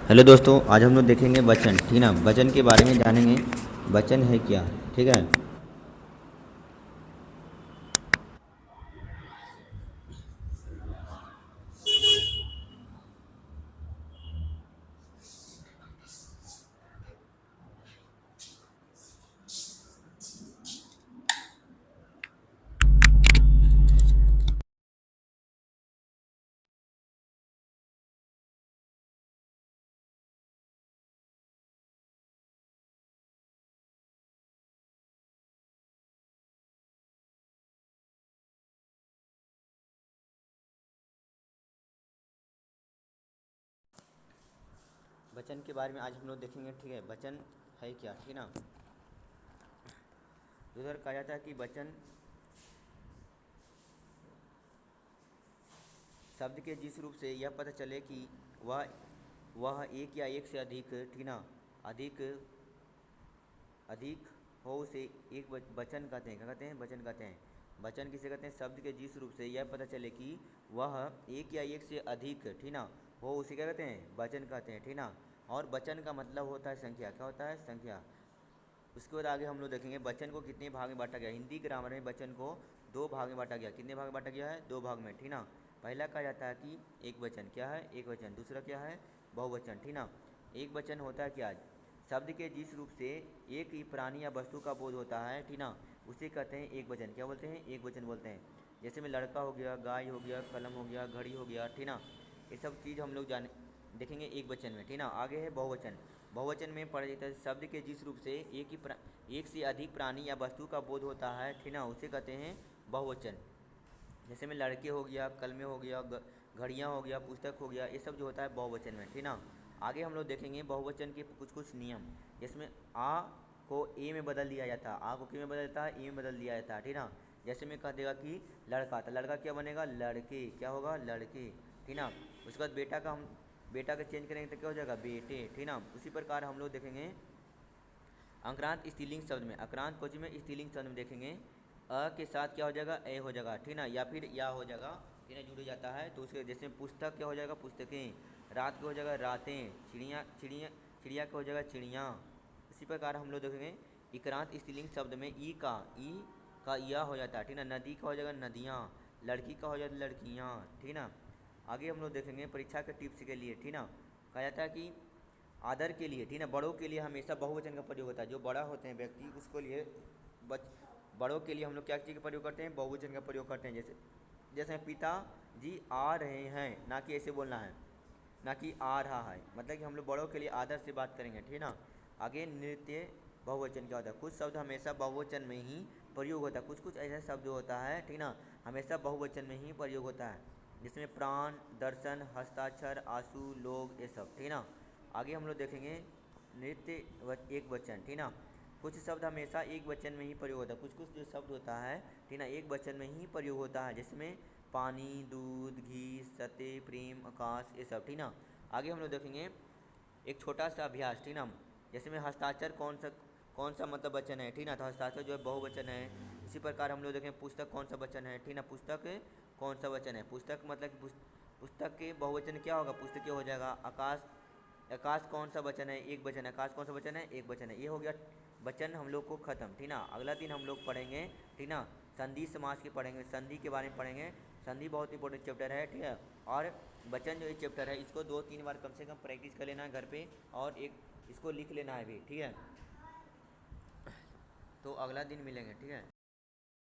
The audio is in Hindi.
हेलो दोस्तों, आज हम लोग देखेंगे वचन। ठीक ना, वचन के बारे में जानेंगे। वचन है क्या? ठीक है। वचन के बारे में आज हम लोग देखेंगे। ठीक है, वचन है क्या? ठीक ना। उधर कहा जाता है कि वचन शब्द के जिस रूप से यह पता चले कि वह वह एक या एक से अधिक, ठीक ना, अधिक अधिक हो, उसे एक वचन कहते हैं। क्या कहते हैं? वचन कहते हैं। वचन किसे कहते हैं? शब्द के जिस रूप से यह पता चले कि वह एक या एक से अधिक, ठीक ना, हो, उसे क्या कहते हैं? वचन कहते हैं। ठीक ना। और वचन का मतलब होता है संख्या। क्या होता है? संख्या। उसके बाद आगे हम लोग देखेंगे वचन को कितने भाग में बांटा गया। हिंदी ग्रामर में वचन को दो भाग में बांटा गया। कितने भाग में बांटा गया है? दो भाग में। ठीक ना। पहला कहा जाता है कि एक वचन। क्या है? एक वचन। दूसरा क्या है? बहुवचन। ठीक ना। एक वचन होता है क्या? शब्द के जिस रूप से एक ही प्राणी या वस्तु का बोध होता है, ठीक ना, उसे कहते हैं एक वचन। क्या बोलते हैं? एक वचन बोलते हैं। जैसे में लड़का हो गया, गाय हो गया, कलम हो गया, घड़ी हो गया, ठीक ना। ये सब चीज़ हम लोग जाने देखेंगे एक वचन में। ठीक ना। आगे है बहुवचन। बहुवचन में पढ़ा जाता है शब्द के जिस रूप से एक से अधिक प्राणी या वस्तु का बोध होता है, ठीक ना, उसे कहते हैं बहुवचन। जैसे में लड़के हो गया, कलमे हो गया, घड़ियाँ हो गया, पुस्तक हो गया, ये सब जो होता है बहुवचन में। ठीक ना। आगे हम लोग देखेंगे बहुवचन के कुछ कुछ नियम, जिसमें आ को ए में बदल दिया जाता है। आ को किस में बदल जाता है? ए में बदल दिया जाता है। ठीक ना। जैसे में कह देगा कि लड़का, तो लड़का क्या बनेगा? लड़के। क्या होगा? लड़के। ठीक ना। उसके बाद बेटा का चेंज करेंगे तो क्या हो जाएगा? बेटे। ठीक ना। उसी प्रकार हम लोग देखेंगे अंक्रांत स्त्रीलिंग शब्द में, अक्रांत कोटि में स्त्रीलिंग शब्द में देखेंगे अ के साथ क्या हो जाएगा? ए हो जाएगा। ठीक ना। या फिर या हो जाएगा, ठीक ना, जुड़ जाता है तो उसके जैसे पुस्तक क्या हो जाएगा? पुस्तकें। रात क्या हो जाएगा? रातें। चिड़िया चिड़िया चिड़िया क्या हो जाएगा? चिड़ियाँ। इसी प्रकार हम लोग देखेंगे इक्रांत स्त्रीलिंग शब्द में ई का या हो जाता है। ठीक ना। नदी का हो जाएगा? नदियाँ। लड़की का हो जाता है? लड़कियाँ। ठीक ना। आगे हम लोग देखेंगे परीक्षा के टिप्स के लिए, ठीक ना, कहा जाता है कि आदर के लिए, ठीक है, बड़ों के लिए हमेशा बहुवचन का प्रयोग होता है। जो बड़ा होते हैं व्यक्ति, उसको लिए बच बड़ों के लिए हम लोग क्या चीज़ का प्रयोग करते हैं? बहुवचन का प्रयोग करते हैं। जैसे जैसे पिता जी आ रहे हैं, ना कि ऐसे बोलना है, ना कि आ रहा है, मतलब कि हम लोग बड़ों के लिए आदर से बात करेंगे। ठीक ना। आगे नृत्य बहुवचन क्या होता है? कुछ शब्द हमेशा बहुवचन में ही प्रयोग होता है। कुछ कुछ ऐसा शब्द होता है, ठीक ना, हमेशा बहुवचन में ही प्रयोग होता है, जिसमें प्राण, दर्शन, हस्ताक्षर, आंसू, लोग, ये सब। ठीक ना। आगे हम लोग देखेंगे नृत्य एक वचन। ठीक ना। कुछ शब्द हमेशा एक वचन में ही प्रयोग होता है। कुछ कुछ जो शब्द होता है, ठीक ना, एक वचन में ही प्रयोग होता है, जिसमें पानी, दूध, घी, सत्य, प्रेम, आकाश, ये सब। ठीक ना। आगे हम लोग देखेंगे एक छोटा सा अभ्यास, ठीक ना, जैसे में हस्ताक्षर कौन सा मतलब वचन है? ठीक ना। तो हस्ताक्षर जो है बहुवचन है। इसी प्रकार हम लोग देखें पुस्तक कौन सा वचन है? ठीक ना। पुस्तक कौन सा वचन है? पुस्तक मतलब कि पुस्तक के बहुवचन क्या होगा? पुस्तक हो जाएगा। आकाश, आकाश कौन सा वचन है? एक वचन है। आकाश कौन सा वचन है? एक वचन है। ये हो गया वचन हम लोग को खत्म। ठीक ना। अगला दिन हम लोग पढ़ेंगे, ठीक ना, संधि समास के पढ़ेंगे, संधि के बारे में पढ़ेंगे। संधि बहुत इंपॉर्टेंट चैप्टर है, ठीक है। और वचन जो ये चैप्टर है, इसको 2-3 बार कम से कम प्रैक्टिस कर लेना है घर पे, और एक इसको लिख लेना है भी, ठीक है। तो अगला दिन मिलेंगे, ठीक है।